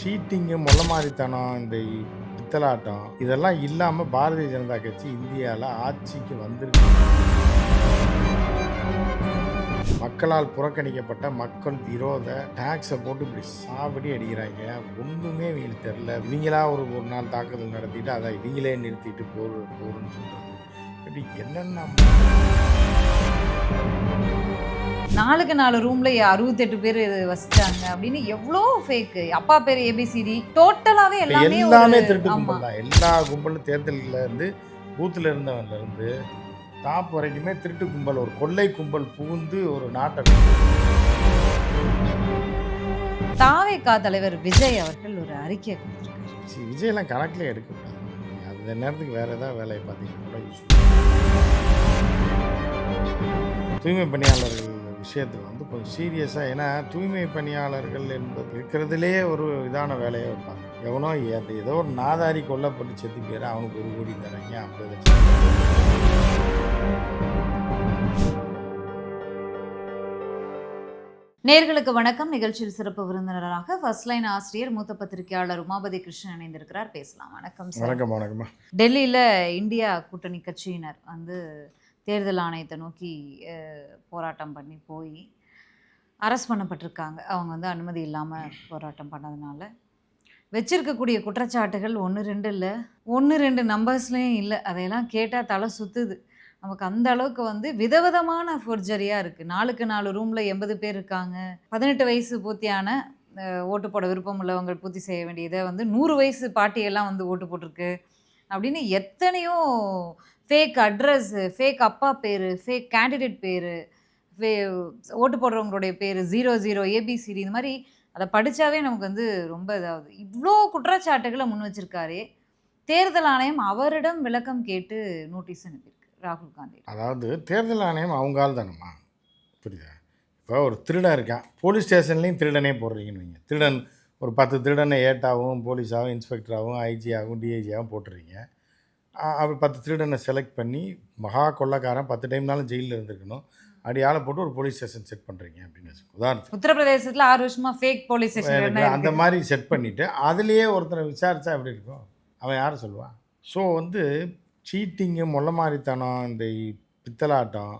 Cheating, மொள்ளமாரித்தனம், இந்த பித்தலாட்டம் இதெல்லாம் இல்லாமல் பாரதிய ஜனதா கட்சி இந்தியாவில் ஆட்சிக்கு வந்திருக்கு. மக்களால் புறக்கணிக்கப்பட்ட மக்கள் விரோத டாக்ஸை போட்டு இப்படி சாவடி அடிக்கிறாங்க. ஒன்றுமே இவங்களுக்கு தெரில. இவங்களா ஒரு நாள் தாக்குதல் நடத்திட்டு அதை இவங்களே நிறுத்திட்டு போருன்னு சொல்கிறது இப்படி என்னென்ன 4 ரூம்ல 68 பேர் வசிச்சாங்க அப்படின்னு எவ்வளோ ஃபேக். அப்பா பேர் ஏபிசிடி டோட்டலாவே எல்லாமே திருட்டு கும்பல் தான். எல்லா கும்பலும் தேர்தலில் இருந்து பூத்தில் இருந்தவன்ல இருந்து டாப் வரைக்குமே திருட்டு கும்பல், ஒரு கொள்ளை கும்பல் புகுந்து ஒரு நாட்டை. தாவேகா தலைவர் விஜய் அவர்கள் ஒரு அறிக்கை கொடுத்துருக்காரு. விஜயெல்லாம் கணக்கில் எடுக்கக்கூடாது. அந்த நேரத்துக்கு வேற ஏதாவது வேலையை பார்த்தீங்கன்னா தூய்மை பணியாளர்கள் விஷயத்தில் வந்து கொஞ்சம் சீரியஸாக. ஏன்னா தூய்மை பணியாளர்கள் என்பது இருக்கிறதுலே ஒரு இதான வேலையை வைப்பாங்க. எவனோ ஏதோ ஒரு நாதாரி கொல்லப்பட்டு செத்து பேர் அவனுக்கு 1 கோடி தராங்க, 50 லட்சம். நேர்களுக்கு வணக்கம். நிகழ்ச்சியில் சிறப்பு விருந்தினராக ஃபர்ஸ்ட் லைன் ஆசிரியர் மூத்த பத்திரிகையாளர் உமாபதி கிருஷ்ணன் இணைந்திருக்கிறார். பேசலாம். வணக்கம் சார். வணக்கம். வணக்கம்மா. டெல்லியில் இந்தியா கூட்டணி கட்சியினர் வந்து தேர்தல் ஆணையத்தை நோக்கி போராட்டம் பண்ணி போய் அரெஸ்ட் பண்ணப்பட்டிருக்காங்க. அவங்க வந்து அனுமதி இல்லாமல் போராட்டம் பண்ணதுனால வச்சிருக்கக்கூடிய குற்றச்சாட்டுகள் 1-2 இல்லை, 1-2 நம்பர்ஸ்லேயும் இல்லை. அதையெல்லாம் கேட்டால் தலை சுற்றுது. நமக்கு அந்த அளவுக்கு வந்து விதவிதமான ஃபோர்ஜரியாக இருக்குது. 4 ரூமில் 80 பேர் இருக்காங்க. 18 வயசு பூர்த்தியான ஓட்டு போட விருப்பம் உள்ளவங்க பூர்த்தி செய்ய வேண்டியதை வந்து 100 வயசு பாட்டியெல்லாம் வந்து ஓட்டு போட்டிருக்கு அப்படின்னு எத்தனையோ ஃபேக் அட்ரஸ், ஃபேக் அப்பா பேர், ஃபேக் கேண்டிடேட் பேர், ஓட்டு போடுறவங்களுடைய பேர் 00 ஏபிசிடி, இந்த மாதிரி அதை படித்தாவே நமக்கு வந்து ரொம்ப இதாகுது. இவ்வளோ குற்றச்சாட்டுகளை முன் வச்சிருக்காரே, தேர்தல் ஆணையம் அவரிடம் விளக்கம் கேட்டு நோட்டீஸ் அனுப்பியிருக்கு ராகுல் காந்தி. அதாவது தேர்தல் ஆணையம் அவங்க ஆள் தானம்மா, புரியுதா? இப்போ ஒரு திருடன் இருக்கான், போலீஸ் ஸ்டேஷன்லேயும் திருடனே போடுறீங்கன்னு வைங்க. திருடன் ஒரு 10 திருடனை ஏட்டாகவும் போலீஸாகவும் இன்ஸ்பெக்டராகவும் ஐஜியாகவும் டிஐஜியாகவும் போட்டுறீங்க. அப்படி 10 திருடனை செலக்ட் பண்ணி மகா கொள்ளக்காரன் 10 டைம்னாலும் ஜெயிலில் இருந்திருக்கணும், அப்படி ஆளை போட்டு ஒரு போலீஸ் ஸ்டேஷன் செட் பண்ணுறீங்க அப்படின்னு வச்சுக்கோ. உதாரணத்துக்கு உத்தரப்பிரதேசத்தில் 6 வருஷமாக ஃபேக் போலீஸ் ஸ்டேஷன் அந்த மாதிரி செட் பண்ணிவிட்டு அதுலேயே ஒருத்தரை விசாரித்தா எப்படி இருக்கும்? அவன் யார் சொல்லுவான்? ஸோ வந்து சீட்டிங்கு, மொள்ளமாரித்தனம், இந்த பித்தலாட்டம்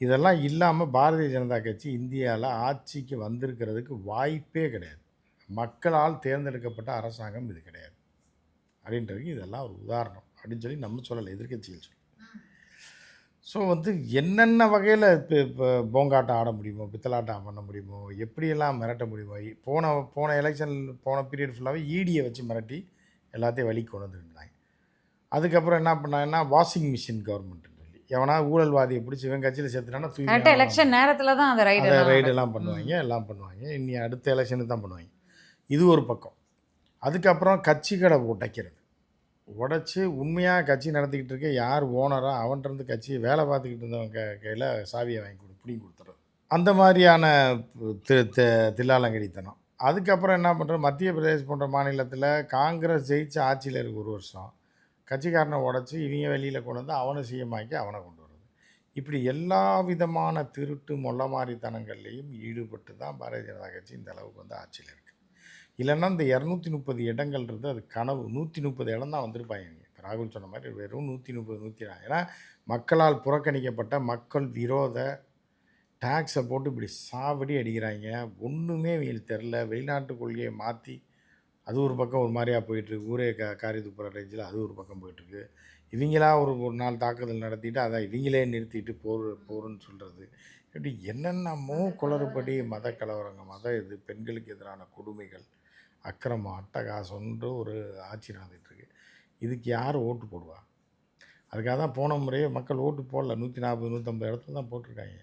இதெல்லாம் இல்லாமல் பாரதிய ஜனதா கட்சி இந்தியாவில் ஆட்சிக்கு வந்திருக்கிறதுக்கு வாய்ப்பே கிடையாது. மக்களால் தேர்ந்தெடுக்கப்பட்ட அரசாங்கம் இது கிடையாது அப்படின்றதுக்கு இதெல்லாம் ஒரு உதாரணம் அப்படின்னு சொல்லி நம்ம சொல்லலை, எதிர்க்கட்சிகள் சொல்லி. ஸோ வந்து என்னென்ன வகையில் இப்போ போங்காட்டம் ஆட முடியுமோ, பித்தலாட்டம் பண்ண முடியுமோ, எப்படியெல்லாம் மிரட்ட முடியுமோ, போன எலெக்ஷன் போன பீரியட் ஃபுல்லாகவே ஈடியை வச்சு மிரட்டி எல்லாத்தையும் வழி கொண்டு வந்துருந்தாங்க. அதுக்கப்புறம் என்ன பண்ணாங்கன்னா வாஷிங் மிஷின் கவர்மெண்ட்னு சொல்லி எவனா ஊழல்வாதியை பிடிச்சி இவன் கட்சியில் சேர்த்துட்டானா தூக்கி எலெக்ஷன் நேரத்தில் தான் அந்த ரைடெல்லாம் பண்ணுவாங்க, எல்லாம் பண்ணுவாங்க. இனி அடுத்த எலெக்ஷனுக்கு தான் பண்ணுவாங்க. இது ஒரு பக்கம். அதுக்கப்புறம் கட்சி கடை உடைச்சி உண்மையாக கட்சி நடத்திக்கிட்டு இருக்க யார் ஓனரோ அவன்கிட்ட கட்சியை வேலை பார்த்துக்கிட்டு இருந்தவங்க கையில் சாவியை வாங்கி பிடிங்கி கொடுத்துறது. அந்த மாதிரியான தில்லாலங்கடித்தனம். அதுக்கப்புறம் என்ன பண்ணுறோம், மத்திய பிரதேஷ் போன்ற மாநிலத்தில் காங்கிரஸ் ஜெயிச்சு ஆட்சியில் இருக்கு 1 வருஷம், கட்சிக்காரனை உடச்சி இவங்க வெளியில் கொண்டு வந்து அவனை சிஎம்மாக்கி அவனை கொண்டு வருது. இப்படி எல்லா விதமான திருட்டு மொள்ளமாரித்தனங்கள்லேயும் ஈடுபட்டு தான் பாரதிய ஜனதா கட்சி இந்த அளவுக்கு வந்து ஆட்சியில் இருக்குது. இல்லைன்னா இந்த 230 இடங்கள்ன்றது அது கனவு. 130 இடம் தான் வந்திருப்பாங்க. இப்போ ராகுல் சொன்ன மாதிரி வெறும் 130 140. ஏன்னா மக்களால் புறக்கணிக்கப்பட்ட மக்கள் விரோத டாக்ஸை போட்டு இப்படி சாவடி அடிக்கிறாங்க. ஒன்றுமே இவங்களுக்கு தெரில. வெளிநாட்டு கொள்கையை மாற்றி அது ஒரு பக்கம் ஒரு மாதிரியாக போயிட்டுருக்கு. ஊரே காரி துப்புற ரேஞ்சில் அது ஒரு பக்கம் போயிட்டுருக்கு. இவங்களா ஒரு நாள் தாக்குதல் நடத்திட்டு அதை இவங்களே நிறுத்திட்டு போருன்னு சொல்கிறது. இப்படி என்னென்னமோ குளறுபடி மத கலவரங்கள், இது பெண்களுக்கு எதிரான கொடுமைகள், அக்கிரமம், அட்டகாசம்ன்ற ஒரு ஆட்சி நடந்துகிட்ருக்கு. இதுக்கு யார் ஓட்டு போடுவா? அதுக்காக தான் போன முறையே மக்கள் ஓட்டு போடல. 140 150 இடத்துல தான் போட்டிருக்காங்க.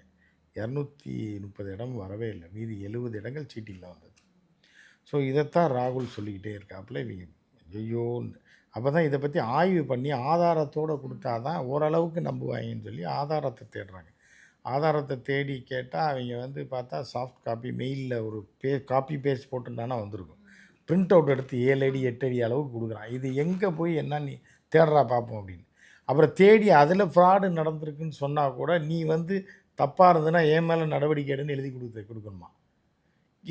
230 இடம் வரவே இல்லை. மீதி 70 இடங்கள் சீட்டிங்கில் வந்தது. ஸோ இதைத்தான் ராகுல் சொல்லிக்கிட்டே இருக்காப்புல. இவங்க ஐயோன்னு அப்போ தான் இதை பற்றி ஆய்வு பண்ணி ஆதாரத்தோடு கொடுத்தா தான் ஓரளவுக்கு நம்புவாங்கன்னு சொல்லி ஆதாரத்தை தேடுறாங்க. ஆதாரத்தை தேடி கேட்டால் அவங்க வந்து பார்த்தா சாஃப்ட் காப்பி மெயிலில் ஒரு காப்பி பேஸ்ட் போட்டுருந்தானா வந்திருக்கும். பிரிண்ட் அவுட் எடுத்து 7 அடி 8 அடி அளவுக்கு கொடுக்குறான். இது எங்கே போய் என்ன நீ தேடுறா பார்ப்போம் அப்படின்னு. அப்புறம் தேடி அதில் ஃப்ராடு நடந்திருக்குன்னு சொன்னால் கூட நீ வந்து தப்பாக இருந்ததுன்னா என் மேலே நடவடிக்கை எடுன்னு எழுதி கொடுக்கணுமா?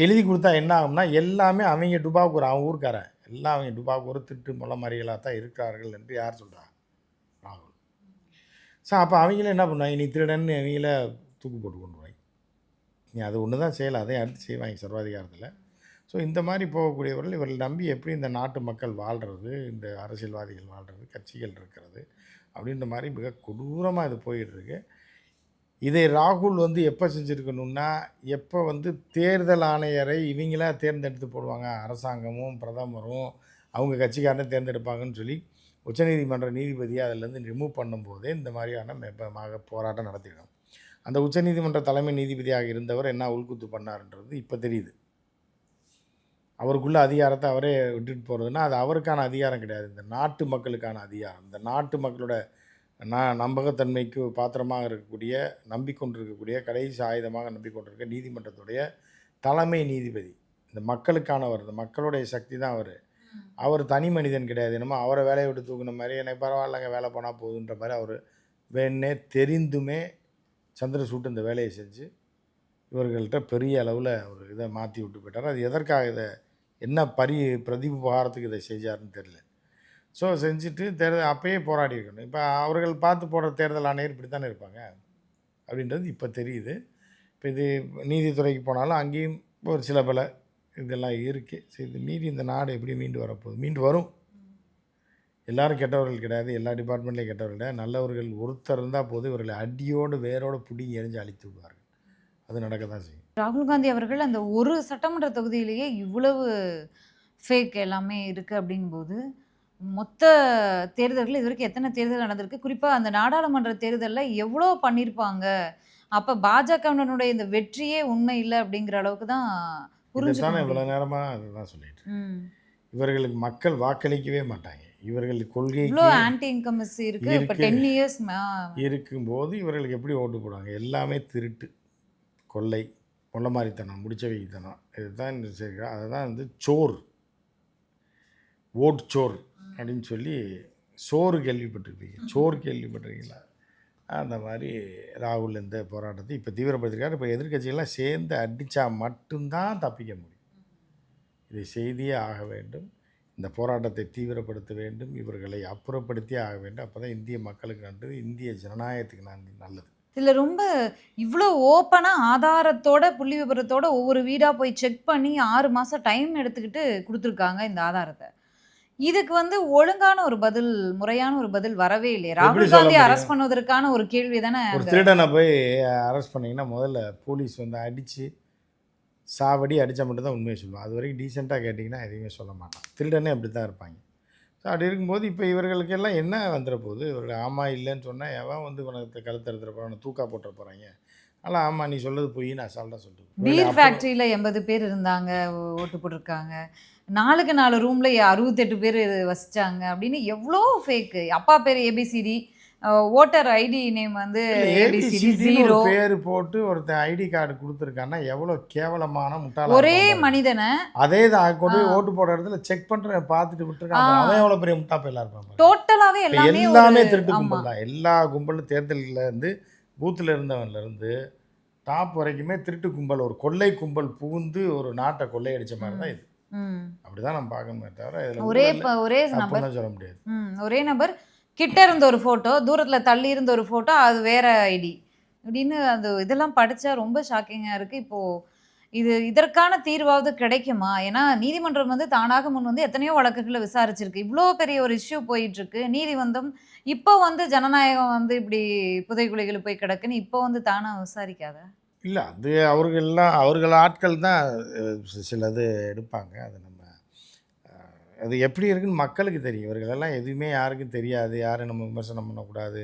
எழுதி கொடுத்தா என்ன ஆகும்னா எல்லாமே அவங்க டுபாக்கூர், அவன் ஊர்க்காரன் எல்லாம் அவங்க டுபாக்கூர் திட்டு முள்ள மாதிரிகளாக தான் இருக்கிறார்கள் என்று யார் சொல்கிறா? ராகுல். ஸோ அப்போ அவங்களே என்ன பண்ணுவாங்க, நீ திருடன்னு அவங்கள தூக்கு போட்டு கொண்டு போய் நீ அது ஒன்று தான் செய்யலை, அதையும் அடுத்து செய்வாங்க சர்வாதிகாரத்தில். ஸோ இந்த மாதிரி போகக்கூடியவர்கள் இவர்கள் நம்பி எப்படி இந்த நாட்டு மக்கள் வாழ்கிறது, இந்த அரசியல்வாதிகள் வாழ்கிறது, கட்சிகள் இருக்கிறது அப்படின்ற மாதிரி மிக கொடூரமாக இது போயிட்டுருக்கு. இதை ராகுல் வந்து எப்போ செஞ்சுருக்கணும்னா, எப்போ வந்து தேர்தல் ஆணையரை இவங்களா தேர்ந்தெடுத்து போடுவாங்க, அரசாங்கமும் பிரதமரும் அவங்க கட்சிக்காரனே தேர்ந்தெடுப்பாங்கன்னு சொல்லி உச்சநீதிமன்ற நீதிபதியை அதிலேருந்து ரிமூவ் பண்ணும்போதே இந்த மாதிரியான போராட்டம் நடத்திருக்கோம். அந்த உச்சநீதிமன்ற தலைமை நீதிபதியாக இருந்தவர் என்ன உள்குத்து பண்ணார்ன்றது இப்போ தெரியுது. அவருக்குள்ள அதிகாரத்தை அவரே விட்டுட்டு போகிறதுனா அது அவருக்கான அதிகாரம் கிடையாது, இந்த நாட்டு மக்களுக்கான அதிகாரம். இந்த நாட்டு மக்களோட நம்பகத்தன்மைக்கு பாத்திரமாக இருக்கக்கூடிய, நம்பிக்கொண்டிருக்கக்கூடிய, கடைசி ஆயுதமாக நம்பிக்கொண்டிருக்க நீதிமன்றத்துடைய தலைமை நீதிபதி இந்த மக்களுக்கானவர், இந்த மக்களுடைய சக்தி தான் அவர். அவர் தனி மனிதன் கிடையாது. என்னமோ அவரை வேலையை விட்டு தூக்குன மாதிரி எனக்கு பரவாயில்லைங்க வேலை போனால் போகுதுன்ற மாதிரி அவர் வேணே தெரிந்துமே சந்திரசூட் இந்த வேலையை செஞ்சு இவர்கள்ட்ட பெரிய அளவில் ஒரு இதை மாற்றி விட்டு போயிட்டார். அது எதற்காக இதை என்ன பிரதிபகாரத்துக்கு இதை செஞ்சாருன்னு தெரியல. ஸோ செஞ்சுட்டு தேர்தல் அப்பயே போராடி இருக்கணும். இப்போ அவர்கள் பார்த்து போடுற தேர்தல் ஆணையர் இப்படி தானே இருப்பாங்க அப்படின்றது இப்போ தெரியுது. இப்போ இது நீதித்துறைக்கு போனாலும் அங்கேயும் ஒரு சில பல இதெல்லாம் இருக்குது. சரி, இது மீறி இந்த நாடு எப்படி மீண்டு வரப்போகுது? மீண்டு வரும். எல்லோரும் கெட்டவர்கள் கிடையாது, எல்லா டிபார்ட்மெண்ட்லேயும் கெட்டவர்கள் கிடையாது. நல்லவர்கள் ஒருத்தர் இருந்தால் போது இவர்களை அடியோடு வேரோடு பிடிங்கி எரிஞ்சு அழித்து விடுவார்கள். அது நடக்க தான் செய்யும். ராகுல் காந்தி அவர்கள் அந்த ஒரு சட்டமன்ற தொகுதியிலேயே இவ்வளவு ஃபேக் எல்லாமே இருக்குது அப்படிங்கும்போது, மொத்த தேர்தல்கள் இது வரைக்கும் எத்தனை தேர்தல் நடந்திருக்கு, குறிப்பாக அந்த நாடாளுமன்ற தேர்தலில் எவ்வளோ பண்ணியிருப்பாங்க, அப்போ பாஜகவினுடைய இந்த வெற்றியே உண்மை இல்லை அப்படிங்கிற அளவுக்கு தான் புரிஞ்சுதானே இவ்வளோ நேரமாக அதுதான் சொல்லிட்டு இவர்களுக்கு மக்கள் வாக்களிக்கவே மாட்டாங்க. இவர்கள் கொள்கைக்கு ஆன்டி இன்கமசி இருக்கு. இப்போ 10 இயர்ஸ் இருக்கும்போது இவர்களுக்கு எப்படி ஓட்டு போடுவாங்க? எல்லாமே திருட்டு, கொள்ளை, கொள்ளமாரித்தனம், முடிச்ச வைத்தனம், இதுதான் சரி. அதை தான் வந்து சோர், ஓட் சோர் அப்படின்னு சொல்லி சோறு கேள்விப்பட்டிருப்பீங்க, சோறு கேள்விப்பட்டிருக்கீங்களா? அந்த மாதிரி ராகுல் இந்த போராட்டத்தை இப்போ தீவிரப்படுத்திருக்காரு. இப்போ எதிர்கட்சிகள்லாம் சேர்ந்து அடித்தா மட்டும்தான் தப்பிக்க முடியும். இதை செய்தியே ஆக வேண்டும். இந்த போராட்டத்தை தீவிரப்படுத்த வேண்டும். இவர்களை அப்புறப்படுத்தியே ஆக வேண்டும். அப்போ தான் இந்திய மக்களுக்கு நல்லது, இந்திய ஜனநாயகத்துக்கு நல்லது. இதில் ரொம்ப இவ்வளோ ஓப்பனாக ஆதாரத்தோட புள்ளி விபரத்தோட ஒவ்வொரு வீடாக போய் செக் பண்ணி 6 மாதம் டைம் எடுத்துக்கிட்டு கொடுத்துருக்காங்க இந்த ஆதாரத்தை. இதுக்கு வந்து ஒழுங்கான ஒரு பதில், முறையான ஒரு பதில் வரவே இல்லையே. ராகுல் காந்தி அரெஸ்ட் பண்ணுவதற்கான ஒரு கேள்வி தானே. ஒரு திருடனை போய் அரெஸ்ட் பண்ணிங்கன்னா முதல்ல போலீஸ் வந்து அடித்து சாவடி அடித்தா மட்டும்தான் உண்மையை சொல்லுவான். அது வரைக்கும் டீசெண்டாக கேட்டிங்கன்னா எதுவுமே சொல்ல மாட்டான். திருடனே அப்படி தான் இருப்பாங்க. ஸோ அப்படி இருக்கும்போது இப்போ இவர்களுக்கெல்லாம் என்ன வந்துட போகுது? இவர்கள் ஆமாம் இல்லைன்னு சொன்னால் எவன் வந்து உனக்கு கழுத்து எடுத்துட போகிறான், தூக்கா போட்டுற போகிறாங்க. அதனால் ஆமாம் நீ சொல்கிறது போயின்னு அசால்ட்டாக சொல்லிட்டு. பீர் ஃபேக்ட்ரியில் 80 பேர் இருந்தாங்க, ஓட்டு போட்டிருக்காங்க. 4க்கு 4 ரூமில் 68 பேர் வசித்தாங்க அப்படின்னு எவ்வளோ ஃபேக்கு. அப்பா பேர் ஏபிசிடி, ஓட்டர் ஐடி நேம் வந்து ஏபிசிடி 0 பேர் போட்டு ஒருத்தர் ஐடி கார்டு கொடுத்துருக்கான்னா எவ்வளோ கேவலமான முட்டாள. ஒரே மனிதனை அதே தான் கொண்டு ஓட்டு போடுற இடத்துல செக் பண்ணுற பார்த்துட்டு விட்டுருக்காங்க. அவன் எவ்வளோ பெரிய முட்டா போயிலாம் இருப்பாங்க. டோட்டலாகவே எல்லாமே திருட்டு கும்பல் தான். எல்லா கும்பலும் தேர்தலில் இருந்து பூத்தில் இருந்தவன்லேருந்து டாப் வரைக்குமே திருட்டு கும்பல், ஒரு கொள்ளை கும்பல் புகுந்து ஒரு நாட்டை கொள்ளையடிச்ச மாதிரி தான் இது. அப்படிதான் நம்ம பார்க்கணுமே தவிர ஒரே நபர் சொல்ல முடியாது. ஒரே நபர் கிட்ட இருந்த ஒரு ஃபோட்டோ, தூரத்தில் தள்ளி இருந்த ஒரு ஃபோட்டோ, அது வேற ஐடி அப்படின்னு அந்த இதெல்லாம் படித்தா ரொம்ப ஷாக்கிங்காக இருக்குது. இப்போது இதற்கான தீர்வாவது கிடைக்குமா? ஏன்னா நீதிமன்றம் வந்து தானாக முன் வந்து எத்தனையோ வழக்குகளை விசாரிச்சிருக்கு. இவ்வளோ பெரிய ஒரு இஷ்யூ போயிட்டுருக்கு. நீதிமன்றம் இப்போ வந்து ஜனநாயகம் வந்து இப்படி புதைக்குழிகள் போய் கிடக்குன்னு இப்போ வந்து தானாக விசாரிக்காத? இல்லை, அது அவர்கள் ஆட்கள் தான் சிலது எடுப்பாங்க. அது நம்ம அது எப்படி இருக்குன்னு மக்களுக்கு தெரியும். இவர்களெல்லாம் எதுவுமே யாருக்கும் தெரியாது. யாரும் நம்ம விமர்சனம் பண்ணக்கூடாது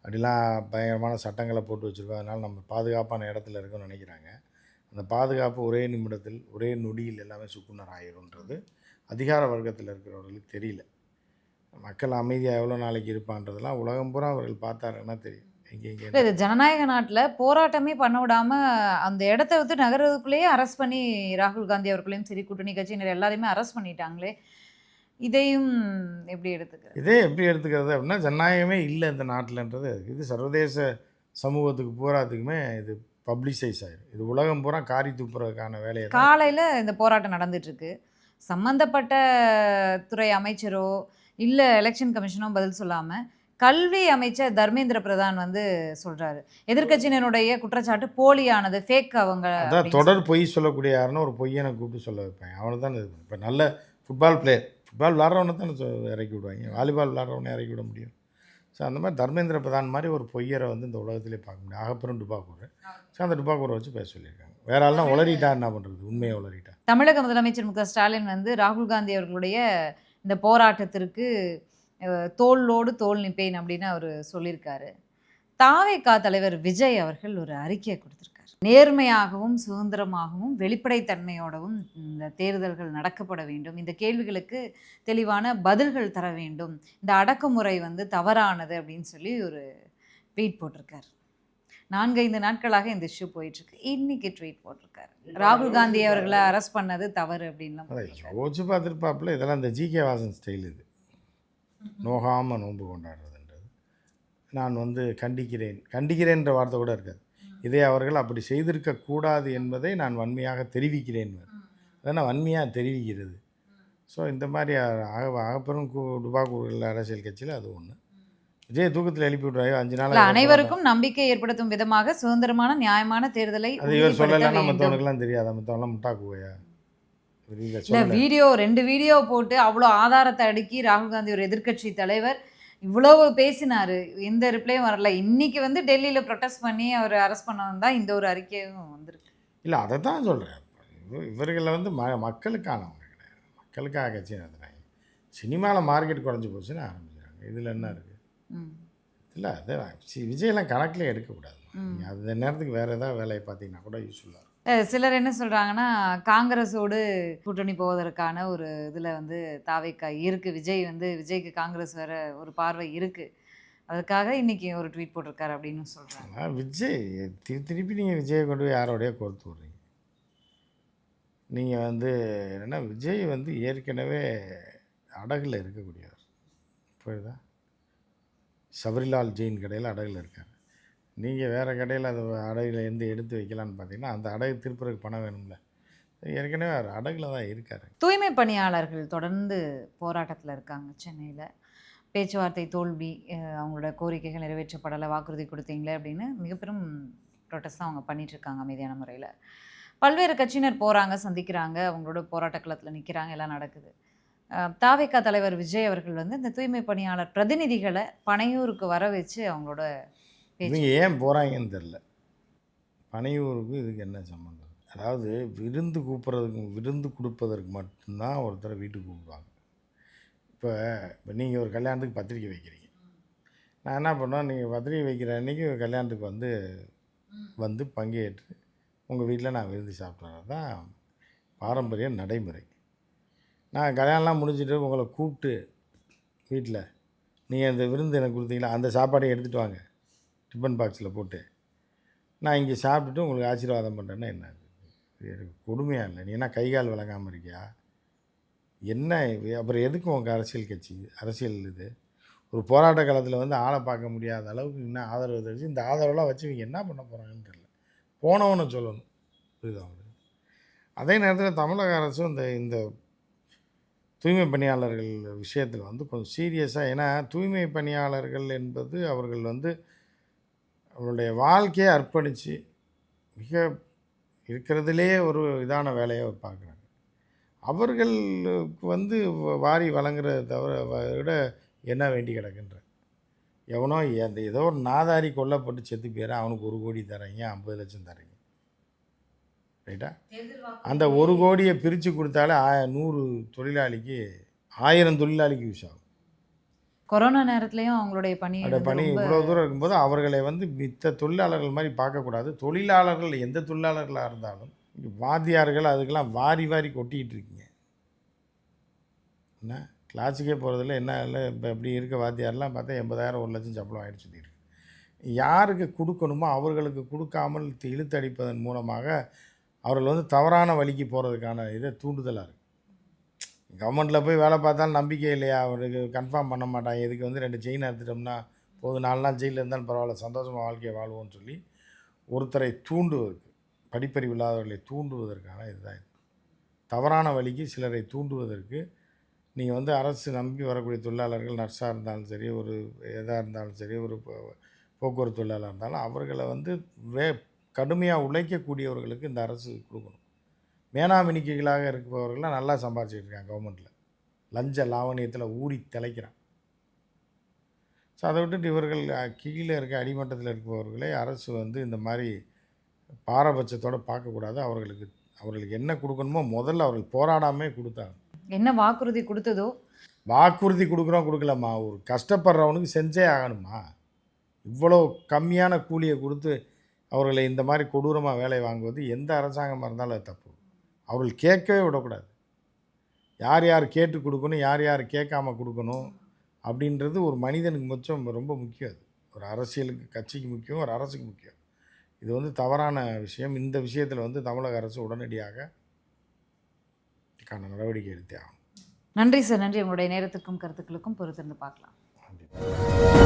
அப்படிலாம் பயங்கரமான சட்டங்களை போட்டு வச்சுருக்கோம். அதனால் நம்ம பாதுகாப்பான இடத்துல இருக்கோம்னு நினைக்கிறாங்க. அந்த பாதுகாப்பு ஒரே நிமிடத்தில், ஒரே நொடியில் எல்லாமே சுக்குநர் ஆயிரும்ன்றது அதிகார வர்க்கத்தில் இருக்கிறவர்களுக்கு தெரியல. மக்கள் அமைதியாக எவ்வளோ நாளைக்கு இருப்பான்றதெல்லாம் உலகம் பூரா அவர்கள் பார்த்தாருன்னா தெரியும். இது ஜனநாயக நாட்டில் போராட்டமே பண்ண விடாமல் அந்த இடத்த விட்டு நகர்றதுக்குள்ளேயே அரெஸ்ட் பண்ணி ராகுல் காந்தி அவர்களையும் சரி, கூட்டணி கட்சியினர் எல்லாரையுமே அரெஸ்ட் பண்ணிட்டாங்களே. இதையும் எப்படி எடுத்துக்கிறது? இதே எப்படி எடுத்துக்கிறது அப்படின்னா, ஜனநாயகமே இல்லை இந்த நாட்டில்ன்றது. இது சர்வதேச சமூகத்துக்கு பூராத்துக்குமே இது பப்ளிசைஸ் ஆயிரும். இது உலகம் பூரா காரி துப்புறதுக்கான வேலையை தான். காலையில் இந்த போராட்டம் நடந்துட்டுருக்கு. சம்மந்தப்பட்ட துறை அமைச்சரோ இல்லை எலெக்ஷன் கமிஷனோ பதில் சொல்லாமல் கல்வி அமைச்சர் தர்மேந்திர பிரதான் வந்து சொல்கிறாரு, எதிர்க்கட்சியினருடைய குற்றச்சாட்டு போலியானது, ஃபேக் அவங்க. அதான் தொடர் பொய் சொல்லக்கூடிய யாருன்னா ஒரு பொய்யனை கூப்பிட்டு சொல்ல வைப்பேன். அவனை தான் இது. இப்போ நல்ல ஃபுட்பால் பிளேயர், ஃபுட்பால் விளாட்றவனை தானே இறக்கி விடுவாங்க, வாலிபால் விளாட்றவனை இறக்கி விட முடியும். ஸோ அந்த மாதிரி தர்மேந்திர பிரதான் மாதிரி ஒரு பொய்யரை வந்து இந்த உலகத்திலே பார்க்க முடியும். அகப்புறம் டுபாக்கூர். ஸோ அந்த டுபாக்கூரை வச்சு பேச சொல்லியிருக்காங்க. வேற ஆள்னா உளறிட்டா என்ன பண்ணுறது, உண்மையை உளறிட்டா. தமிழக முதலமைச்சர் மு க ஸ்டாலின் வந்து ராகுல் காந்தி அவர்களுடைய இந்த போராட்டத்திற்கு தோளோடு தோள் நிற்பேன் அப்படின்னு அவர் சொல்லியிருக்காரு. தாவேகா தலைவர் விஜய் அவர்கள் ஒரு அறிக்கையை கொடுத்திருக்காரு. நேர்மையாகவும் சுதந்திரமாகவும் வெளிப்படைத்தன்மையோடவும் இந்த தேர்தல்கள் நடக்கப்பட வேண்டும், இந்த கேள்விகளுக்கு தெளிவான பதில்கள் தர வேண்டும், இந்த அடக்குமுறை வந்து தவறானது அப்படின்னு சொல்லி ஒரு ட்வீட் போட்டிருக்காரு. 4-5 நாட்களாக இந்த இஷ்யூ போயிட்டுருக்கு. இன்னைக்கு ட்வீட் போட்டிருக்காரு, ராகுல் காந்தி அவர்களை அரெஸ்ட் பண்ணது தவறு அப்படின்லாம். யோசிச்சு பார்த்துருப்பாப்புல. இதெல்லாம் இந்த ஜிகே வாசன் ஸ்டைல். இது நோகாமல் நோன்பு கொண்டாடுறதுன்றது நான் வந்து கண்டிக்கிறேன்ற வார்த்தை கூட இருக்காது. இதை அவர்கள் அப்படி செய்திருக்கக்கூடாது என்பதை நான் வன்மையாக தெரிவிக்கிறேன். அதனால் வன்மையாக தெரிவிக்கிறது. ஸோ இந்த மாதிரி அகப்பெரும் டுபாக்கூர்கள் அரசியல் கட்சியில் அது ஒன்று. விஜய் தூக்கத்தில் எழுப்பி விட்றாயோ 5 நாள் அனைவருக்கும் நம்பிக்கை ஏற்படுத்தும் விதமாக சுதந்திரமான நியாயமான தேர்தலை அது இவர் சொல்லலைன்னா மற்றவனுக்குலாம் தெரியாதா? மற்றவங்களாம் முட்டாக்குவையா? இல்லை, வீடியோ 2 வீடியோ போட்டு அவ்வளோ ஆதாரத்தை அடுக்கி ராகுல் காந்தி ஒரு எதிர்க்கட்சி தலைவர் இவ்வளவு பேசினார், எந்த ரிப்ளையும் வரல. இன்னைக்கு வந்து டெல்லியில் ப்ரொட்டஸ்ட் பண்ணி அவர் அரெஸ்ட் பண்ணவன் தான் இந்த ஒரு அறிக்கையும் வந்திருக்கு. இல்லை, அதை தான் சொல்கிறேன். இவர்களை வந்து மக்களுக்கானவங்க கிடையாது, மக்களுக்காக கட்சி நடத்துகிறாங்க. சினிமாவில் மார்க்கெட் குறைஞ்சி போச்சுன்னு ஆரம்பிக்கிறாங்க. இதில் என்ன இருக்குது? இல்லை, அது விஜயெல்லாம் கணக்கில் எடுக்கக்கூடாது. அந்த நேரத்துக்கு வேறு ஏதாவது வேலையை பார்த்தீங்கன்னா கூட யூஸ்ஃபுல்லாக இருக்கும். சிலர் என்ன சொல்கிறாங்கன்னா, காங்கிரஸோடு கூட்டணி போவதற்கான ஒரு இதில் வந்து தாவேகா இருக்குது. விஜய்க்கு காங்கிரஸ் வேறு ஒரு பார்வை இருக்குது, அதுக்காக இன்றைக்கி ஒரு ட்வீட் போட்டிருக்காரு அப்படின்னு சொல்கிறாங்க. விஜய் திருப்பி நீங்கள் விஜயை கொண்டு போய் யாரோடைய கோர்த்து விட்றீங்க? நீங்கள் வந்து என்னென்னா, விஜய் வந்து ஏற்கனவே அடகில் இருக்கக்கூடியவர். புரியுதா? சபரிலால் ஜெயின் கடையில் அடகில் இருக்கார். நீங்கள் வேறு கடையில் அது அடகில் இருந்து எடுத்து வைக்கலான்னு பார்த்தீங்கன்னா அந்த அடகு திருப்புறதுக்கு பணம் வேணும்ல. ஏற்கனவே அவர் அடகில் தான் இருக்கார். தூய்மை பணியாளர்கள் தொடர்ந்து போராட்டத்தில் இருக்காங்க சென்னையில். பேச்சுவார்த்தை தோல்வி, அவங்களோட கோரிக்கைகள் நிறைவேற்றப்படலை, வாக்குறுதி கொடுத்தீங்களே அப்படின்னு மிகப்பெரும் ப்ரொட்டஸ்ட் தான் அவங்க பண்ணிகிட்ருக்காங்க அமைதியான முறையில். பல்வேறு கட்சியினர் போகிறாங்க, சந்திக்கிறாங்க, அவங்களோட போராட்ட களத்தில் நிற்கிறாங்க, எல்லாம் நடக்குது. தாவேகா தலைவர் விஜய் அவர்கள் வந்து இந்த தூய்மை பணியாளர் பிரதிநிதிகளை பனையூருக்கு வர வச்சு அவங்களோட இவங்க ஏன் போகிறாங்கன்னு தெரில. பனையூருக்கு இதுக்கு என்ன சம்மந்தம்? அதாவது விருந்து கொடுப்பதற்கு மட்டும்தான் ஒருத்தரை வீட்டுக்கு கூப்பிடுவாங்க. இப்போ நீங்கள் ஒரு கல்யாணத்துக்கு பத்திரிக்கை வைக்கிறீங்க. நான் என்ன பண்ணோம், நீங்கள் பத்திரிக்கை வைக்கிற அன்றைக்கி கல்யாணத்துக்கு வந்து பங்கேற்று உங்கள் வீட்டில் நான் விருந்து சாப்பிட்றது தான் பாரம்பரிய நடைமுறை. நான் கல்யாணம்லாம் முடிச்சுட்டு உங்களை கூப்பிட்டு வீட்டில் நீங்கள் அந்த விருந்து எனக்கு கொடுத்தீங்களா, அந்த சாப்பாடை எடுத்துகிட்டு வாங்க டிஃபன் பாக்ஸில் போட்டு நான் இங்கே சாப்பிட்டுட்டு உங்களுக்கு ஆசீர்வாதம் பண்ணுறேன்னா என்ன? இது கொடுமையாக இல்லை? நீ என்ன கை கால் விளங்காமல் இருக்கியா என்ன? அப்புறம் எதுக்கு உங்கள் அரசியல் இது? ஒரு போராட்ட காலத்தில் வந்து ஆளை பார்க்க முடியாத அளவுக்கு இன்னும் ஆதரவு தெரிஞ்சு இந்த ஆதரவெல்லாம் வச்சு இவங்க என்ன பண்ண போகிறாங்கன்னு தெரியல. போனவன்னு சொல்லணும், புரியுதா அவங்களுக்கு? அதே நேரத்தில் தமிழக அரசும் இந்த தூய்மை பணியாளர்கள் விஷயத்தில் வந்து கொஞ்சம் சீரியஸாக, ஏன்னா தூய்மை பணியாளர்கள் என்பது அவர்கள் வந்து அவருடைய வாழ்க்கையை அர்ப்பணித்து மிக இருக்கிறதுலே ஒரு இதான வேலையை பார்க்குறாங்க. அவர்களுக்கு வந்து வாரி வழங்குறத தவிர விட என்ன வேண்டி கிடக்குன்ற, எவனோ ஏதோ ஒரு நாதாரி கொல்லப்பட்டு செத்து போயிடறான், அவனுக்கு 1 கோடி தரீங்க, 50 லட்சம் தரீங்க, ரைட்டா? அந்த 1 கோடியை பிரித்து கொடுத்தாலே 100 தொழிலாளிக்கு 1000 தொழிலாளிக்கு யூஸ் ஆகும். கொரோனா நேரத்துலையும் அவங்களுடைய பணி இவ்வளோ தூரம் இருக்கும்போது அவர்களை வந்து மித்த தொழிலாளர்கள் மாதிரி பார்க்கக்கூடாது. தொழிலாளர்கள் எந்த தொழிலாளர்களாக இருந்தாலும், வாத்தியார்கள் அதுக்கெல்லாம் வாரி கொட்டிக்கிட்டு இருக்கீங்க. என்ன கிளாஸுக்கே போகிறதில்ல, என்ன இல்லை. இப்போ இப்படி இருக்க வாத்தியாரெலாம் பார்த்தா 80,000 1 லட்சம் சம்பளம் ஆகிடுச்சு இருக்கு. யாருக்கு கொடுக்கணுமோ அவர்களுக்கு கொடுக்காமல் இழுத்தடிப்பதன் மூலமாக அவர்கள் வந்து தவறான வழிக்கு போகிறதுக்கான இதை தூண்டுதலாக இருக்குது. கவர்மெண்ட்டில் போய் வேலை பார்த்தாலும் நம்பிக்கை இல்லையா, அவருக்கு கன்ஃபார்ம் பண்ண மாட்டாங்க. இதுக்கு வந்து 2 செயின் எடுத்துட்டோம்னா போதும், 4 நாள் ஜெயிலில் இருந்தாலும் பரவாயில்ல, சந்தோஷமாக வாழ்க்கையை வாழ்வோம்னு சொல்லி ஒருத்தரை தூண்டுவதற்கு, படிப்பறிவு இல்லாதவர்களை தூண்டுவதற்கான இதுதான் இது. தவறான வழிக்கு சிலரை தூண்டுவதற்கு நீங்கள் வந்து அரசு நம்பி வரக்கூடிய தொழிலாளர்கள், நர்ஸாக இருந்தாலும் சரி, ஒரு எதாக இருந்தாலும் சரி, ஒரு போக்குவரத்து தொழிலாளர் இருந்தாலும் அவர்களை வந்து கடுமையாக உழைக்கக்கூடியவர்களுக்கு இந்த அரசு கொடுக்கணும். மேனாமினிக்கைகளாக இருப்பவர்கள்லாம் நல்லா சம்பாதிச்சிட்டு இருக்காங்க கவர்மெண்ட்டில், லஞ்ச லாவணியத்தில் ஊறி திளைக்கிறான். ஸோ அதை விட்டுட்டு இவர்கள் கீழே இருக்க அடிமட்டத்தில் இருப்பவர்களை அரசு வந்து இந்த மாதிரி பாரபட்சத்தோடு பார்க்கக்கூடாது. அவர்களுக்கு என்ன கொடுக்கணுமோ முதல்ல அவர்கள் போராடாமே கொடுத்தாங்க. என்ன வாக்குறுதி கொடுத்ததோ, வாக்குறுதி கொடுக்குறோம் கொடுக்கலம்மா, ஒரு கஷ்டப்படுறவனுக்கு செஞ்சே ஆகணுமா? இவ்வளோ கம்மியான கூலியை கொடுத்து அவர்களை இந்த மாதிரி கொடூரமாக வேலை வாங்குவது எந்த அரசாங்கமாக இருந்தாலும் அது தப்பு. அவர்கள் கேட்கவே விடக்கூடாது. யார் யார் கேட்டு கொடுக்கணும், யார் யார் கேட்காம கொடுக்கணும் அப்படின்றது ஒரு மனிதனுக்கு ரொம்ப முக்கியம். அது ஒரு அரசியலுக்கு, கட்சிக்கு முக்கியம், ஒரு அரசுக்கு முக்கியம். இது வந்து தவறான விஷயம். இந்த விஷயத்தில் வந்து தமிழக அரசு உடனடியாக நடவடிக்கை எடுத்தே ஆகும். நன்றி சார். நன்றி. உங்களுடைய நேரத்துக்கும் கருத்துக்களுக்கும் பொறுத்திருந்து பார்க்கலாம். நன்றி.